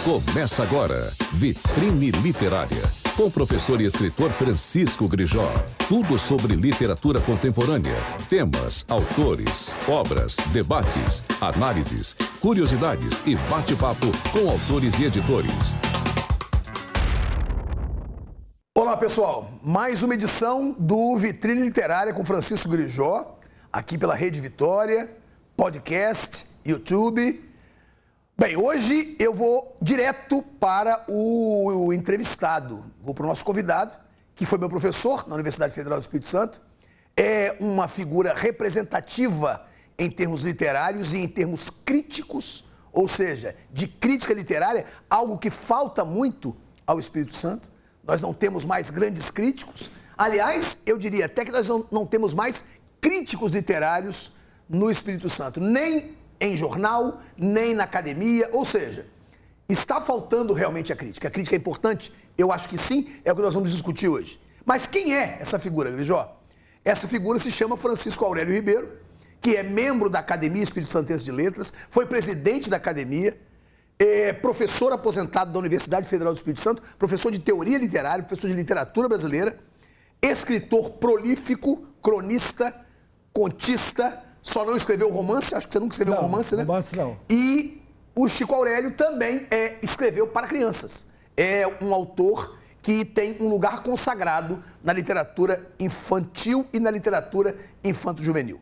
Começa agora, Vitrine Literária, com o professor e escritor Francisco Grijó. Tudo sobre literatura contemporânea, temas, autores, obras, debates, análises, curiosidades e bate-papo com autores e editores. Olá, pessoal. Mais uma edição do Vitrine Literária com Francisco Grijó, aqui pela Rede Vitória, podcast, YouTube. Bem, hoje eu vou direto para o entrevistado, vou para o nosso convidado, que foi meu professor na Universidade Federal do Espírito Santo. É uma figura representativa em termos literários e em termos críticos, ou seja, de crítica literária, algo que falta muito ao Espírito Santo. Nós não temos mais grandes críticos. Aliás, eu diria até que nós não temos mais críticos literários no Espírito Santo, nem em jornal, nem na academia, ou seja, está faltando realmente a crítica. A crítica é importante? Eu acho que sim, é o que nós vamos discutir hoje. Mas quem é essa figura, Grijó? Essa figura se chama Francisco Aurélio Ribeiro, que é membro da Academia Espírito Santense de Letras, foi presidente da academia, é professor aposentado da Universidade Federal do Espírito Santo, professor de teoria literária, professor de literatura brasileira, escritor prolífico, cronista, contista. Só não escreveu romance, acho que você nunca escreveu romance, né? Romance não. E o Chico Aurélio também escreveu para crianças. É um autor que tem um lugar consagrado na literatura infantil e na literatura infanto-juvenil.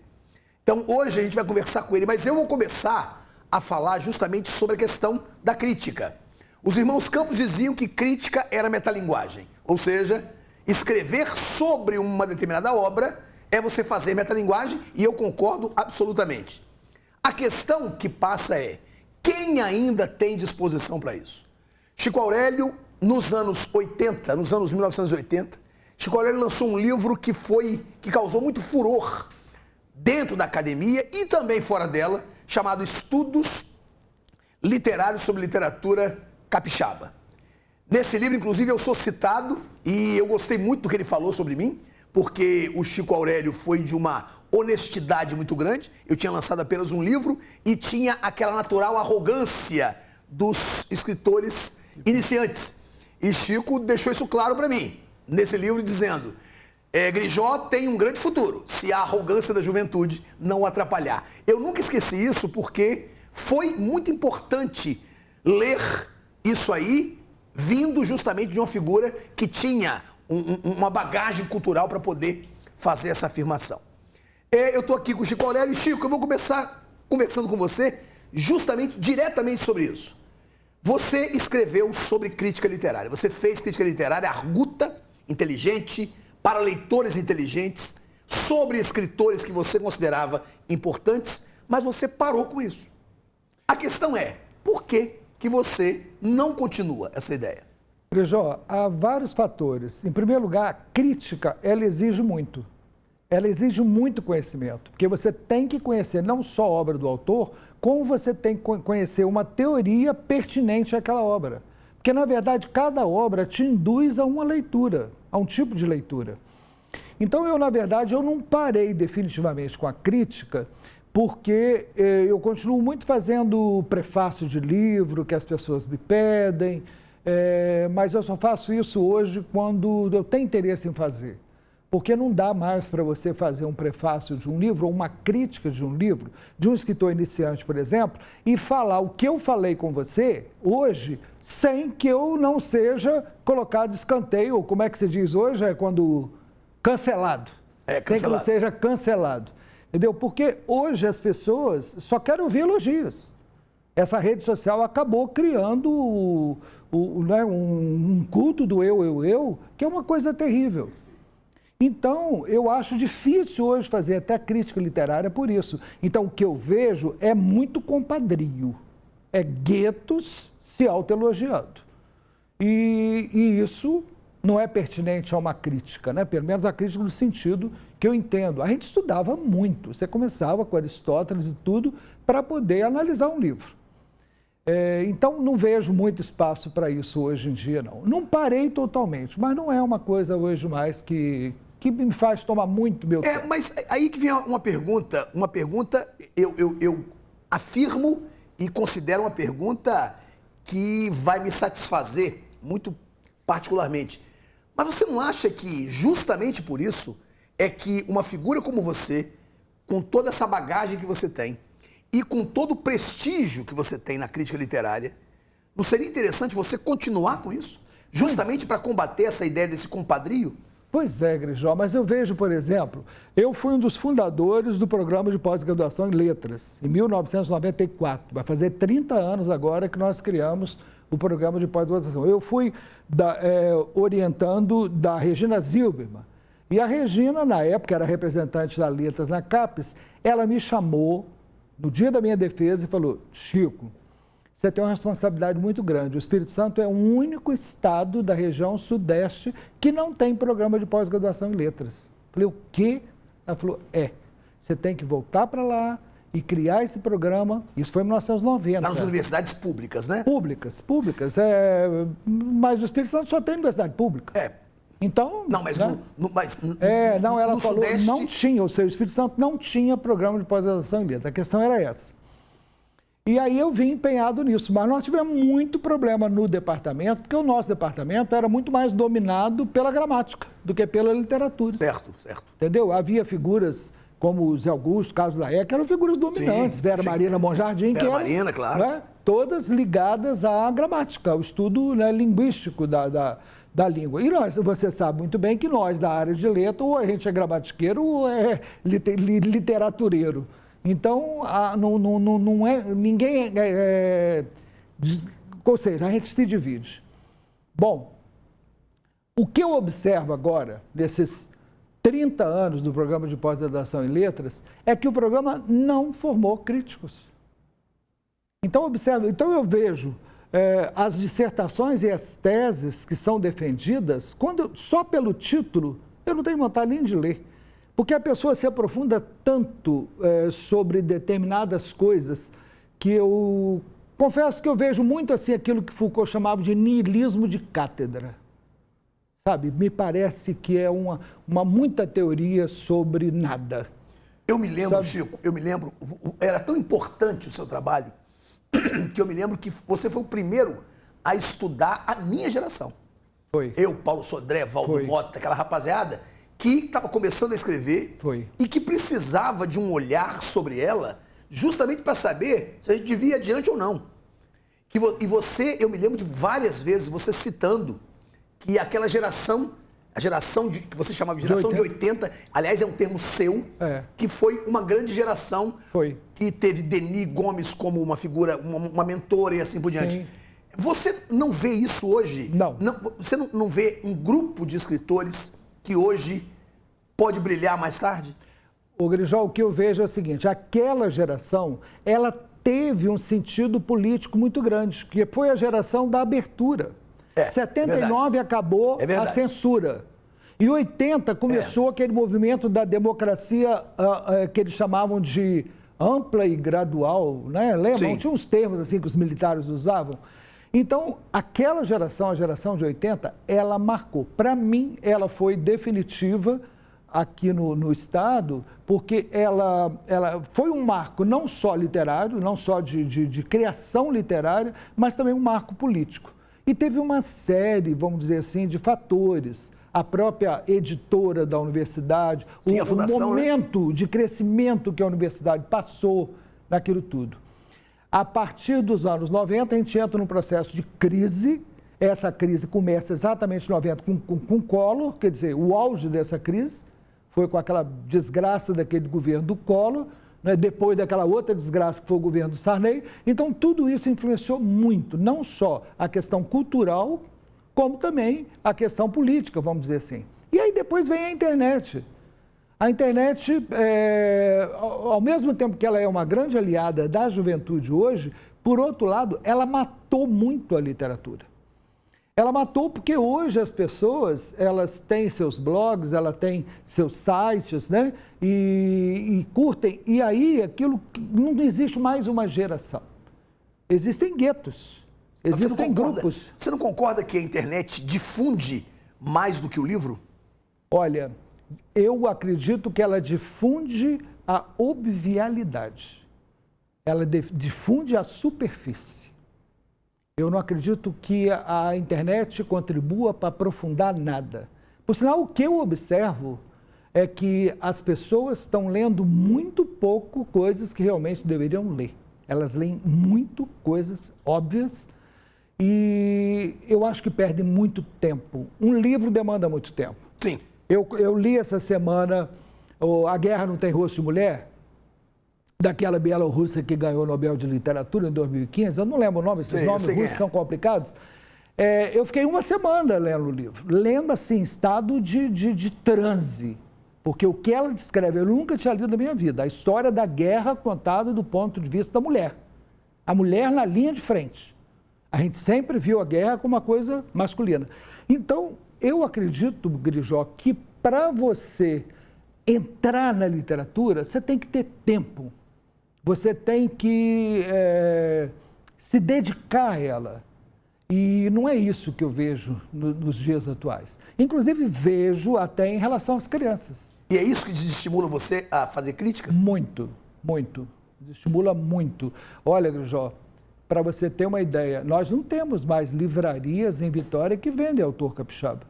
Então, hoje a gente vai conversar com ele, mas eu vou começar a falar justamente sobre a questão da crítica. Os irmãos Campos diziam que crítica era metalinguagem, ou seja, escrever sobre uma determinada obra é você fazer metalinguagem, e eu concordo absolutamente. A questão que passa é, quem ainda tem disposição para isso? Chico Aurélio, nos anos 80, nos anos 1980, Chico Aurélio lançou um livro que causou muito furor dentro da academia e também fora dela, chamado Estudos Literários sobre Literatura Capixaba. Nesse livro, inclusive, eu sou citado e eu gostei muito do que ele falou sobre mim, porque o Chico Aurélio foi de uma honestidade muito grande. Eu tinha lançado apenas um livro e tinha aquela natural arrogância dos escritores iniciantes. E Chico deixou isso claro para mim, nesse livro, dizendo: Grijó tem um grande futuro, se a arrogância da juventude não o atrapalhar. Eu nunca esqueci isso, porque foi muito importante ler isso aí, vindo justamente de uma figura que tinha uma bagagem cultural para poder fazer essa afirmação. Eu estou aqui com o Chico Aurélio. E, Chico, eu vou começar conversando com você justamente, diretamente sobre isso. Você escreveu sobre crítica literária, você fez crítica literária arguta, inteligente, para leitores inteligentes, sobre escritores que você considerava importantes, mas você parou com isso. A questão é, por que você não continua essa ideia? Grijó, há vários fatores. Em primeiro lugar, a crítica, ela exige muito. Ela exige muito conhecimento, porque você tem que conhecer não só a obra do autor, como você tem que conhecer uma teoria pertinente àquela obra. Porque, na verdade, cada obra te induz a uma leitura, a um tipo de leitura. Então, eu, na verdade, eu não parei definitivamente com a crítica, porque eu continuo muito fazendo prefácio de livro que as pessoas me pedem, mas eu só faço isso hoje quando eu tenho interesse em fazer. Porque não dá mais para você fazer um prefácio de um livro ou uma crítica de um livro, de um escritor iniciante, por exemplo, e falar o que eu falei com você hoje, sem que eu não seja colocado de escanteio, ou como é que se diz hoje, quando cancelado. Cancelado. Sem que não seja cancelado. Entendeu? Porque hoje as pessoas só querem ouvir elogios. Essa rede social acabou criando um culto do eu, que é uma coisa terrível. Então, eu acho difícil hoje fazer até crítica literária por isso. Então, o que eu vejo é muito compadrio. É guetos se autoelogiando. E isso não é pertinente a uma crítica, né? Pelo menos a crítica no sentido que eu entendo. A gente estudava muito. Você começava com Aristóteles e tudo para poder analisar um livro. Então, não vejo muito espaço para isso hoje em dia, não. Não parei totalmente, mas não é uma coisa hoje mais que me faz tomar muito meu tempo. Mas aí que vem uma pergunta eu afirmo e considero uma pergunta que vai me satisfazer muito particularmente. Mas você não acha que justamente por isso é que uma figura como você, com toda essa bagagem que você tem e com todo o prestígio que você tem na crítica literária, não seria interessante você continuar com isso? Justamente para combater essa ideia desse compadrio? Pois é, Grijó, mas eu vejo, por exemplo, eu fui um dos fundadores do programa de pós-graduação em letras, em 1994. Vai fazer 30 anos agora que nós criamos o programa de pós-graduação. Eu fui orientando da Regina Zilberman. E a Regina, na época, era representante da Letras na CAPES, ela me chamou no dia da minha defesa e falou: Chico, você tem uma responsabilidade muito grande. O Espírito Santo é o único estado da região sudeste que não tem programa de pós-graduação em letras. Falei, o quê? Ela falou, você tem que voltar para lá e criar esse programa. Isso foi em 1990. Nas universidades públicas, né? Públicas. Mas o Espírito Santo só tem universidade pública. Então... Não, mas, né? Ela falou, Sudeste... não tinha, ou seja, o Espírito Santo não tinha programa de pós-graduação em letras. A questão era essa. E aí eu vim empenhado nisso, mas nós tivemos muito problema no departamento, porque o nosso departamento era muito mais dominado pela gramática do que pela literatura. Certo. Entendeu? Havia figuras como o Zé Augusto, Carlos Laé, que eram figuras dominantes, Vera Marina Monjardim, que eram claro. Né, todas ligadas à gramática, ao estudo, né, linguístico da língua. E você sabe muito bem que nós, da área de letra, ou a gente é gramatiqueiro ou é literatureiro. Então, não é, ninguém ou seja, a gente se divide. Bom, o que eu observo agora, desses 30 anos do programa de pós-graduação em letras, é que o programa não formou críticos. Então, eu vejo as dissertações e as teses que são defendidas, só pelo título, eu não tenho vontade nem de ler. Porque a pessoa se aprofunda tanto sobre determinadas coisas que eu confesso que eu vejo muito assim aquilo que Foucault chamava de niilismo de cátedra. Sabe, me parece que é muita teoria sobre nada. Eu me lembro, Sabe? Chico, era tão importante o seu trabalho, que eu me lembro que você foi o primeiro a estudar a minha geração. Foi. Eu, Paulo Sodré, Valdo Mota, aquela rapaziada que estava começando a escrever e que precisava de um olhar sobre ela justamente para saber se a gente devia ir adiante ou não. E você, eu me lembro de várias vezes você citando que aquela geração, a geração que você chamava de geração de 80, aliás é um termo seu, que foi uma grande geração que teve Denis Gomes como uma figura, uma mentora e assim por diante. Sim. Você não vê isso hoje? Não. Você não vê um grupo de escritores que hoje pode brilhar mais tarde? Ô Grijó, o que eu vejo é o seguinte, aquela geração, ela teve um sentido político muito grande, que foi a geração da abertura. 79 acabou a censura. E 80 começou aquele movimento da democracia que eles chamavam de ampla e gradual, né? Lembram? Tinha uns termos assim que os militares usavam. Então, aquela geração, a geração de 80, ela marcou. Para mim, ela foi definitiva aqui no Estado, porque ela foi um marco não só literário, não só de criação literária, mas também um marco político. E teve uma série, vamos dizer assim, de fatores. A própria editora da universidade, o momento de crescimento que a universidade passou naquilo tudo. A partir dos anos 90, a gente entra num processo de crise. Essa crise começa exatamente em 90 com Collor, quer dizer, o auge dessa crise foi com aquela desgraça daquele governo do Collor, né, depois daquela outra desgraça que foi o governo do Sarney. Então, tudo isso influenciou muito, não só a questão cultural, como também a questão política, vamos dizer assim. E aí depois vem a internet. A internet, ao mesmo tempo que ela é uma grande aliada da juventude hoje, por outro lado, ela matou muito a literatura. Ela matou porque hoje as pessoas, elas têm seus blogs, elas têm seus sites, né? E curtem. E aí, aquilo, não existe mais uma geração. Existem guetos, existem grupos. Você não concorda que a internet difunde mais do que o livro? Olha, eu acredito que ela difunde a obvialidade. Ela difunde a superfície. Eu não acredito que a internet contribua para aprofundar nada. Por sinal, o que eu observo é que as pessoas estão lendo muito pouco coisas que realmente deveriam ler. Elas leem muito coisas óbvias e eu acho que perdem muito tempo. Um livro demanda muito tempo. Sim. Eu li essa semana A Guerra Não Tem Rosto de Mulher, daquela bielorrussa que ganhou o Nobel de Literatura em 2015. Eu não lembro o nome, esses nomes russos são complicados. Eu fiquei uma semana lendo o livro, lendo assim, estado de transe, porque o que ela descreve, eu nunca tinha lido na minha vida, a história da guerra contada do ponto de vista da mulher. A mulher na linha de frente. A gente sempre viu a guerra como uma coisa masculina. Então, eu acredito, Grijó, que para você entrar na literatura, você tem que ter tempo. Você tem que se dedicar a ela. E não é isso que eu vejo nos dias atuais. Inclusive, vejo até em relação às crianças. E é isso que desestimula você a fazer crítica? Muito, muito. Desestimula muito. Olha, Grijó, para você ter uma ideia, nós não temos mais livrarias em Vitória que vendem autor capixaba.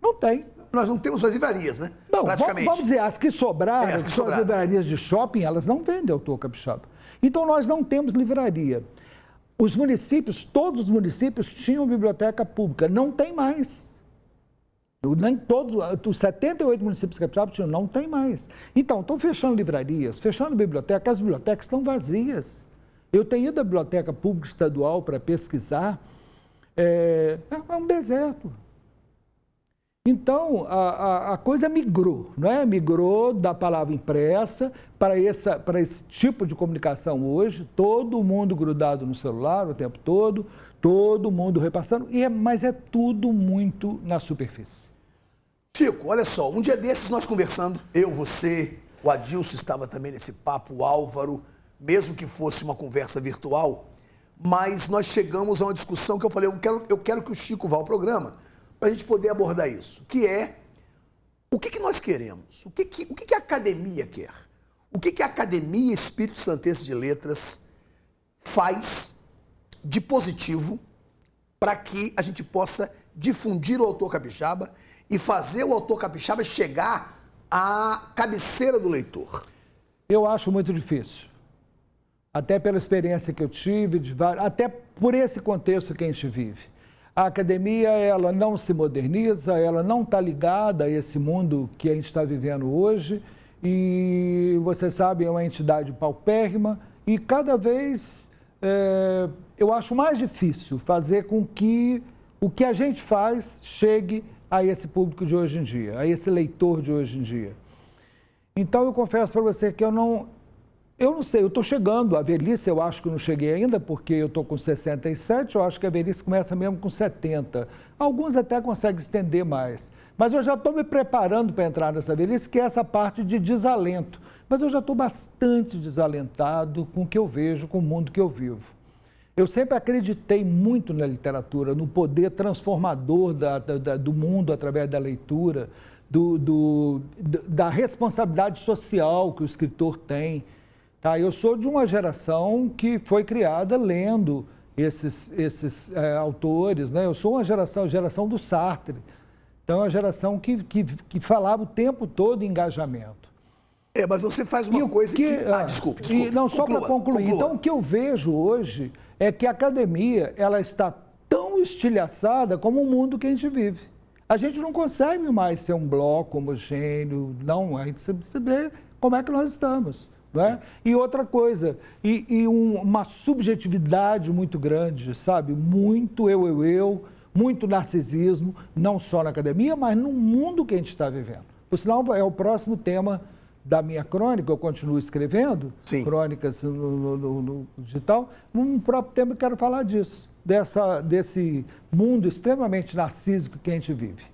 Não tem. Nós não temos as livrarias, né? Não, praticamente. Vamos dizer, as que sobraram, as que sobraram, as livrarias de shopping, elas não vendem autor capixaba. Então, nós não temos livraria. Os municípios, todos os municípios tinham biblioteca pública, não tem mais. Nem todos, os 78 municípios capixabas tinham, não tem mais. Então, estão fechando livrarias, fechando bibliotecas, as bibliotecas estão vazias. Eu tenho ido à biblioteca pública estadual para pesquisar, é um deserto. Então, a coisa migrou, não é? Migrou da palavra impressa para esse tipo de comunicação hoje, todo mundo grudado no celular o tempo todo, todo mundo repassando, mas é tudo muito na superfície. Chico, olha só, um dia desses nós conversando, eu, você, o Adilson estava também nesse papo, o Álvaro, mesmo que fosse uma conversa virtual, mas nós chegamos a uma discussão que eu falei, eu quero que o Chico vá ao programa, para a gente poder abordar isso, que é o que nós queremos, o que a academia quer, o que a Academia Espírito Santense de Letras faz de positivo para que a gente possa difundir o autor capixaba e fazer o autor capixaba chegar à cabeceira do leitor. Eu acho muito difícil, até pela experiência que eu tive, até por esse contexto que a gente vive. A academia, ela não se moderniza, ela não está ligada a esse mundo que a gente está vivendo hoje e, você sabe, é uma entidade paupérrima e cada vez eu acho mais difícil fazer com que o que a gente faz chegue a esse público de hoje em dia, a esse leitor de hoje em dia. Então, eu confesso para você que eu não sei, eu estou chegando, a velhice eu acho que não cheguei ainda, porque eu estou com 67, eu acho que a velhice começa mesmo com 70. Alguns até conseguem estender mais. Mas eu já estou me preparando para entrar nessa velhice, que é essa parte de desalento. Mas eu já estou bastante desalentado com o que eu vejo, com o mundo que eu vivo. Eu sempre acreditei muito na literatura, no poder transformador do mundo através da leitura, da responsabilidade social que o escritor tem. Tá, eu sou de uma geração que foi criada lendo esses autores, né? Eu sou uma geração do Sartre. Então, é uma geração que falava o tempo todo em engajamento. Mas você faz uma coisa que... desculpe. Não, só para concluir. Então, o que eu vejo hoje é que a academia ela está tão estilhaçada como o mundo que a gente vive. A gente não consegue mais ser um bloco homogêneo, não. A gente precisa ver como é que nós estamos. Né? E outra coisa, uma subjetividade muito grande, sabe? Muito eu, muito narcisismo, não só na academia, mas no mundo que a gente está vivendo. Por sinal, é o próximo tema da minha crônica, eu continuo escrevendo, Sim. crônicas no digital, um próprio tema eu quero falar disso, desse mundo extremamente narcísico que a gente vive.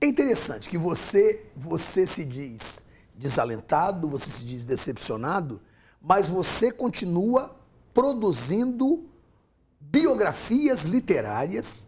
É interessante que você se diz desalentado, você se diz decepcionado, mas você continua produzindo biografias literárias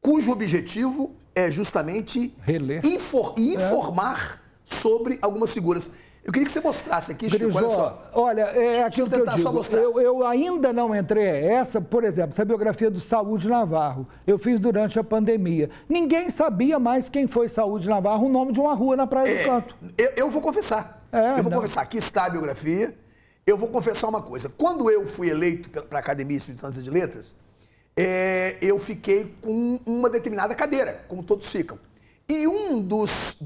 cujo objetivo é justamente informar sobre algumas figuras. Eu queria que você mostrasse aqui, Chico, olha só. Olha, é aquilo que eu tentar só digo. mostrar. Eu ainda não entrei. Essa, por exemplo, essa biografia do Saúde Navarro, eu fiz durante a pandemia. Ninguém sabia mais quem foi Saúde Navarro, o nome de uma rua na Praia do Canto. Eu vou confessar. Confessar. Aqui está a biografia. Eu vou confessar uma coisa. Quando eu fui eleito para a Academia Espírito Santo de Letras, eu fiquei com uma determinada cadeira, como todos ficam. E um dos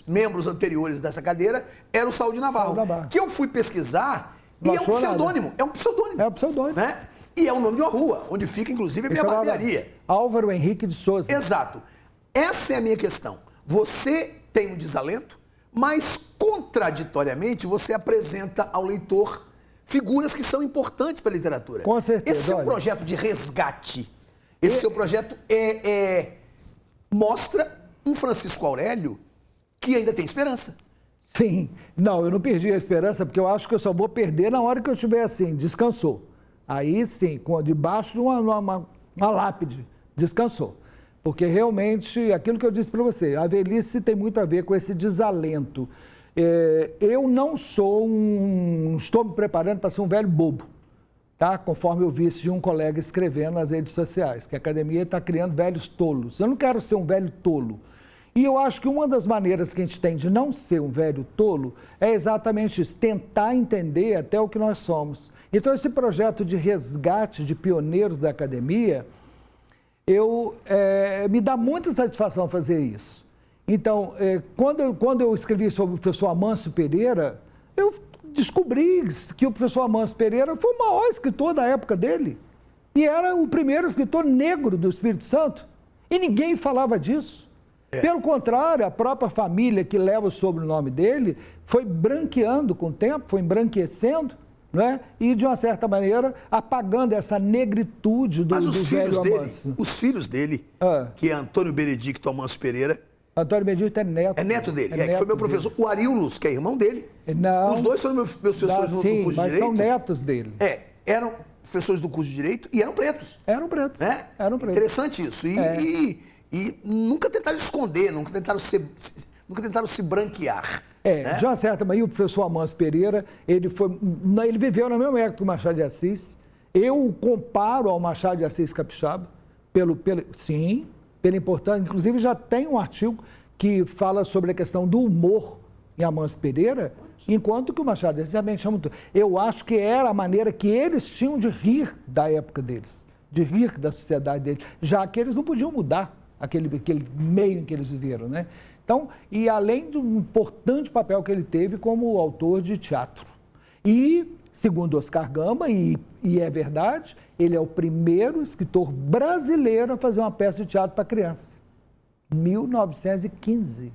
membros anteriores dessa cadeira era o Saúde Navarro, que eu fui pesquisar e é um pseudônimo. É um pseudônimo. É um pseudônimo. Né? E é o nome de uma rua, onde fica, inclusive, a minha barbearia. Álvaro Henrique de Souza. Exato. Essa é a minha questão. Você tem um desalento, mas, contraditoriamente, você apresenta ao leitor figuras que são importantes para a literatura. Com certeza. Esse seu projeto de resgate, esse seu projeto mostra um Francisco Aurélio que ainda tem esperança. Sim. Não, eu não perdi a esperança, porque eu acho que eu só vou perder na hora que eu estiver assim, descansou. Aí sim, debaixo de uma lápide, descansou. Porque realmente, aquilo que eu disse para você, a velhice tem muito a ver com esse desalento. Eu não estou me preparando para ser um velho bobo, tá? Conforme eu vi de um colega escrevendo nas redes sociais, que a academia está criando velhos tolos. Eu não quero ser um velho tolo. E eu acho que uma das maneiras que a gente tem de não ser um velho tolo é exatamente isso, tentar entender até o que nós somos. Então, esse projeto de resgate de pioneiros da academia, me dá muita satisfação fazer isso. Então, quando eu escrevi sobre o professor Amâncio Pereira, eu descobri que o professor Amâncio Pereira foi o maior escritor da época dele. E era o primeiro escritor negro do Espírito Santo. E ninguém falava disso. Pelo contrário, a própria família que leva o sobrenome dele foi branqueando com o tempo, foi embranquecendo, não é? E, de uma certa maneira, apagando essa negritude do velho Amâncio. Os filhos dele, que é Antônio Benedicto Amâncio Pereira. Antônio Benedicto é neto. É neto dele, que foi meu professor. O Arilus, que é irmão dele. Não. Os dois foram meus professores do curso de Direito. Mas são netos dele. Eram professores do curso de Direito e eram pretos. Eram pretos. Né? Eram pretos. Interessante isso. E nunca tentaram esconder, nunca tentaram se branquear. Né? De uma certa maneira, o professor Amâncio Pereira, ele viveu na mesma época que o Machado de Assis. Eu o comparo ao Machado de Assis capixaba, pela importância. Inclusive, já tem um artigo que fala sobre a questão do humor em Amâncio Pereira, enquanto que o Machado de Assis também chama muito. Eu acho que era a maneira que eles tinham de rir da época deles, de rir da sociedade deles, já que eles não podiam mudar aquele meio em que eles viveram, né? Então, e além do importante papel que ele teve como autor de teatro. E, segundo Oscar Gama, e é verdade, ele é o primeiro escritor brasileiro a fazer uma peça de teatro para criança. 1915.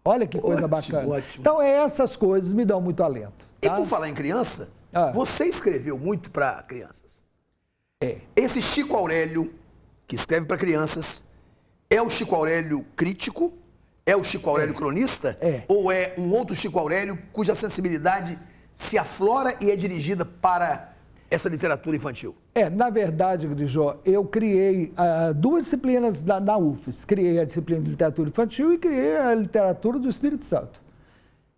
Olha que coisa bacana. Ótimo. Então, essas coisas me dão muito alento. Tá? E por falar em criança, você escreveu muito para crianças. Esse Chico Aurélio, que escreve para crianças, é o Chico Aurélio crítico? É o Chico Aurélio cronista? Ou é um outro Chico Aurélio cuja sensibilidade se aflora e é dirigida para essa literatura infantil? Na verdade, Grijó, eu criei duas disciplinas na UFES. Criei a disciplina de literatura infantil e criei a literatura do Espírito Santo.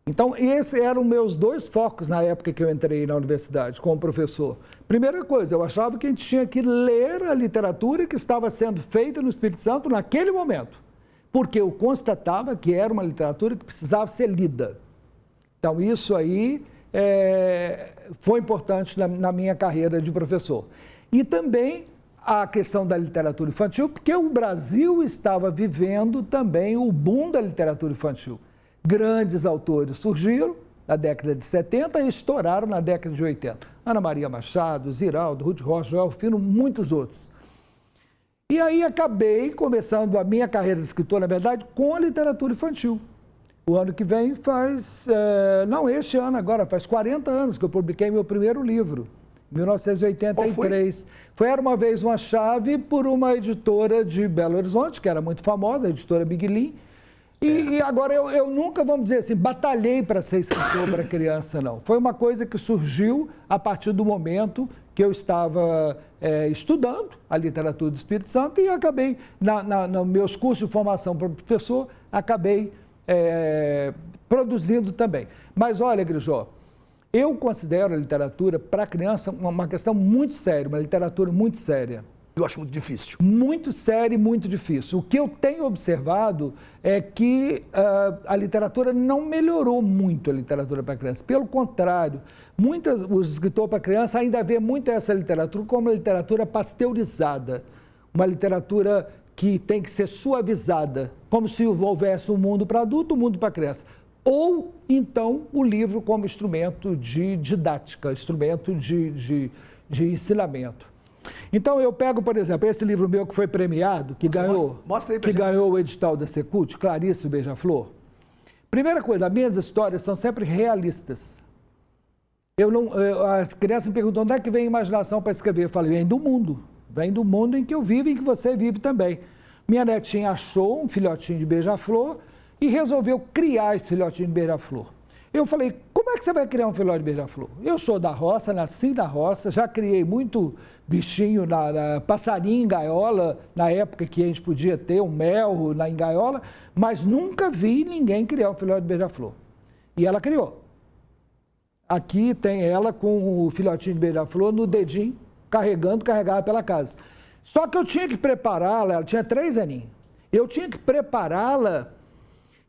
Então, esses eram meus dois focos na época que eu entrei na universidade como professor. Primeira coisa, eu achava que a gente tinha que ler a literatura que estava sendo feita no Espírito Santo naquele momento, porque eu constatava que era uma literatura que precisava ser lida. Então, isso aí foi importante na minha carreira de professor. E também a questão da literatura infantil, porque o Brasil estava vivendo também o boom da literatura infantil. Grandes autores surgiram na década de 70 e estouraram na década de 80. Ana Maria Machado, Ziraldo, Ruth Rocha, Joel Fino, muitos outros. E aí acabei começando a minha carreira de escritor, na verdade, com a literatura infantil. O ano que vem este ano agora, faz 40 anos que eu publiquei meu primeiro livro, 1983. Era uma vez uma chave por uma editora de Belo Horizonte, que era muito famosa, a editora Biguilin. E agora eu nunca, vamos dizer assim, batalhei para ser escritor para criança, não. Foi uma coisa que surgiu a partir do momento que eu estava estudando a literatura do Espírito Santo e acabei, nos meus cursos de formação para professor, acabei produzindo também. Mas olha, Grijó, eu considero a literatura para a criança uma questão muito séria, uma literatura muito séria. Eu acho muito difícil. Muito sério e muito difícil. O que eu tenho observado é que a literatura não melhorou muito, a literatura para criança. Pelo contrário, os escritores para criança ainda vê muito essa literatura como uma literatura pasteurizada, uma literatura que tem que ser suavizada, como se houvesse um mundo para adulto, um mundo para criança. Ou, então, o livro como instrumento de didática, instrumento de ensinamento. Então, eu pego, por exemplo, esse livro meu que foi premiado, que ganhou o edital da Secult, Clarice o Beija-Flor. Primeira coisa, as minhas histórias são sempre realistas. As crianças me perguntam, onde é que vem a imaginação para escrever? Eu falo, vem do mundo em que eu vivo e em que você vive também. Minha netinha achou um filhotinho de beija-flor e resolveu criar esse filhotinho de beija-flor. Eu falei, como é que você vai criar um filhote de beija-flor? Eu sou da roça, nasci na roça, já criei muito bichinho, passarinho em gaiola, na época que a gente podia ter um mel em gaiola, mas nunca vi ninguém criar um filhote de beija-flor. E ela criou. Aqui tem ela com o filhotinho de beija-flor no dedinho, carregava pela casa. Só que eu tinha que prepará-la, ela tinha 3 aninhos, eu tinha que prepará-la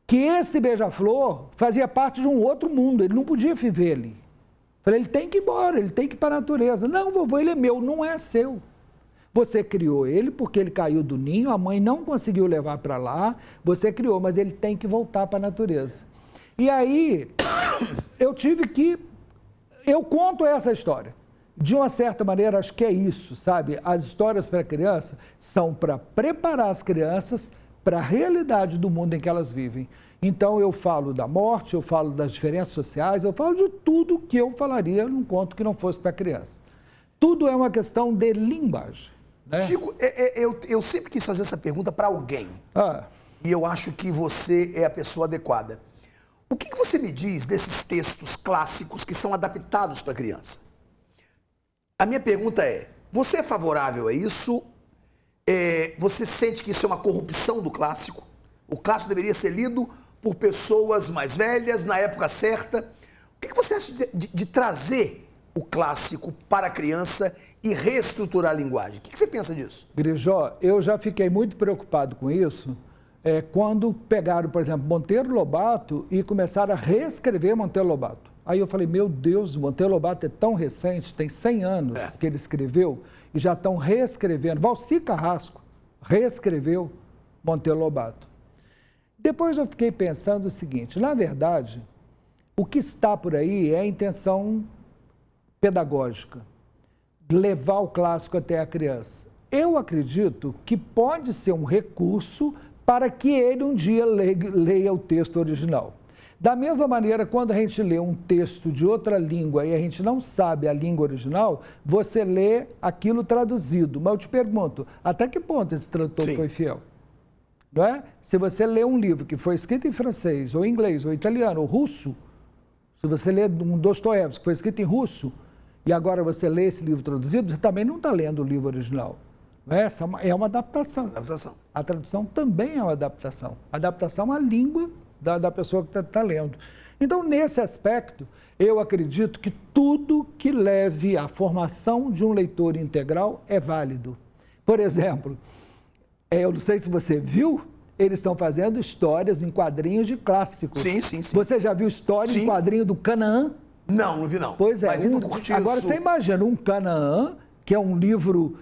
que esse beija-flor fazia parte de um outro mundo, ele não podia viver ali. Falei, ele tem que ir embora, ele tem que ir para a natureza. Não, vovô, ele é meu, não é seu. Você criou ele porque ele caiu do ninho, a mãe não conseguiu levar para lá, você criou, mas ele tem que voltar para a natureza. E aí, eu conto essa história. De uma certa maneira, acho que é isso, sabe? As histórias para criança são para preparar as crianças para a realidade do mundo em que elas vivem. Então, eu falo da morte, eu falo das diferenças sociais, eu falo de tudo que eu falaria num conto que não fosse para criança. Tudo é uma questão de linguagem. Né? Chico, eu sempre quis fazer essa pergunta para alguém. E eu acho que você é a pessoa adequada. O que você me diz desses textos clássicos que são adaptados para criança? A minha pergunta é, você é favorável a isso? Você sente que isso é uma corrupção do clássico? O clássico deveria ser lido por pessoas mais velhas, na época certa. O que você acha de trazer o clássico para a criança e reestruturar a linguagem? O que você pensa disso? Grijó, eu já fiquei muito preocupado com isso quando pegaram, por exemplo, Monteiro Lobato e começaram a reescrever Monteiro Lobato. Aí eu falei, meu Deus, Monteiro Lobato é tão recente, tem 100 anos que ele escreveu e já estão reescrevendo. Valci Carrasco reescreveu Monteiro Lobato. Depois eu fiquei pensando o seguinte, na verdade, o que está por aí é a intenção pedagógica, levar o clássico até a criança. Eu acredito que pode ser um recurso para que ele um dia leia o texto original. Da mesma maneira, quando a gente lê um texto de outra língua e a gente não sabe a língua original, você lê aquilo traduzido. Mas eu te pergunto, até que ponto esse tradutor foi fiel? Não é? Se você lê um livro que foi escrito em francês, ou inglês, ou italiano, ou russo, se você lê um Dostoiévski que foi escrito em russo, e agora você lê esse livro traduzido, você também não está lendo o livro original. Não é? Essa é uma adaptação. A tradução também é uma adaptação. A adaptação à língua da pessoa que está lendo. Então, nesse aspecto, eu acredito que tudo que leve à formação de um leitor integral é válido. Por exemplo, eu não sei se você viu, eles estão fazendo histórias em quadrinhos de clássicos. Sim. Você já viu história em quadrinho do Canaã? Não vi não. Pois é. Mas agora você imagina um Canaã, que é um livro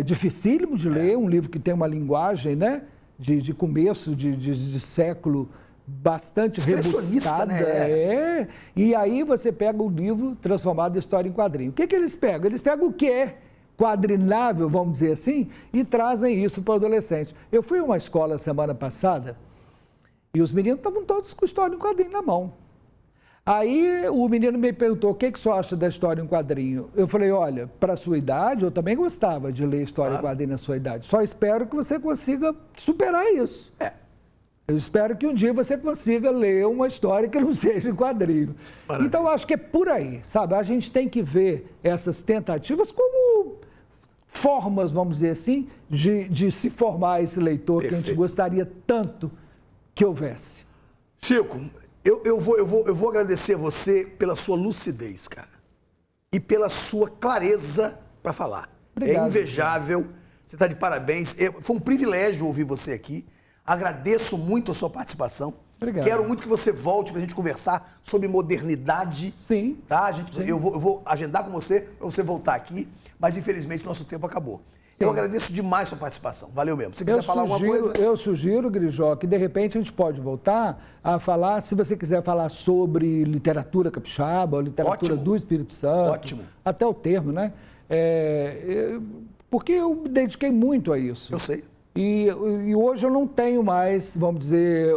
dificílimo de ler, um livro que tem uma linguagem, né, de começo de século bastante rebuscada. Né? E aí você pega o livro transformado em história em quadrinho. O que eles pegam? Eles pegam o que é quadrinável, vamos dizer assim, e trazem isso para o adolescente. Eu fui a uma escola semana passada e os meninos estavam todos com história em quadrinho na mão. Aí o menino me perguntou, o que você acha da história em quadrinho? Eu falei, olha, para a sua idade, eu também gostava de ler história em quadrinho na sua idade. Só espero que você consiga superar isso. Eu espero que um dia você consiga ler uma história que não seja em quadrinho. Maravilha. Então, eu acho que é por aí, sabe? A gente tem que ver essas tentativas como formas, vamos dizer assim, de se formar esse leitor. Perfeito. Que a gente gostaria tanto que houvesse. Chico, Eu vou agradecer a você pela sua lucidez, cara. E pela sua clareza para falar. Obrigado, é invejável. Você está de parabéns. Foi um privilégio ouvir você aqui. Agradeço muito a sua participação. Obrigado. Quero muito que você volte para a gente conversar sobre modernidade. Sim. Tá? Sim. Eu vou agendar com você para você voltar aqui, mas infelizmente nosso tempo acabou. Sim. Eu agradeço demais a sua participação. Valeu mesmo. Se quiser falar alguma coisa... Eu sugiro, Grijó, que de repente a gente pode voltar a falar, se você quiser falar sobre literatura capixaba, ou literatura do Espírito Santo. Ótimo. Até o termo, né? Porque eu me dediquei muito a isso. Eu sei. E hoje eu não tenho mais, vamos dizer,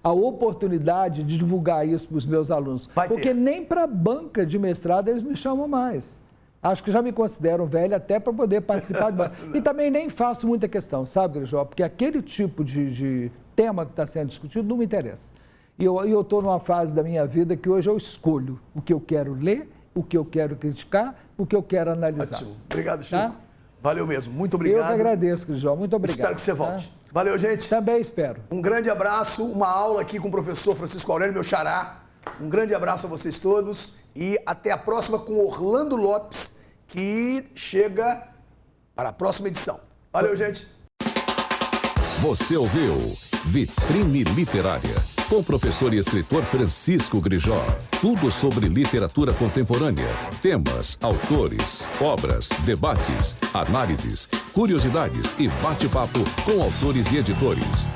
a oportunidade de divulgar isso para os meus alunos. Porque nem para a banca de mestrado eles me chamam mais. Acho que já me consideram velho até para poder participar de banca. E também nem faço muita questão, sabe, Grijó? Porque aquele tipo de tema que está sendo discutido não me interessa. E eu estou numa fase da minha vida que hoje eu escolho o que eu quero ler, o que eu quero criticar, o que eu quero analisar. Ótimo. Obrigado, Chico. Tá? Valeu mesmo. Muito obrigado. Eu que agradeço, Grijó. Muito obrigado. Espero que você volte. Tá? Valeu, gente. Também espero. Um grande abraço. Uma aula aqui com o professor Francisco Aurélio, meu xará. Um grande abraço a vocês todos. E até a próxima com Orlando Lopes, que chega para a próxima edição. Valeu, gente. Você ouviu Vitrine Literária, com o professor e escritor Francisco Grijó. Tudo sobre literatura contemporânea, temas, autores, obras, debates, análises, curiosidades e bate-papo com autores e editores.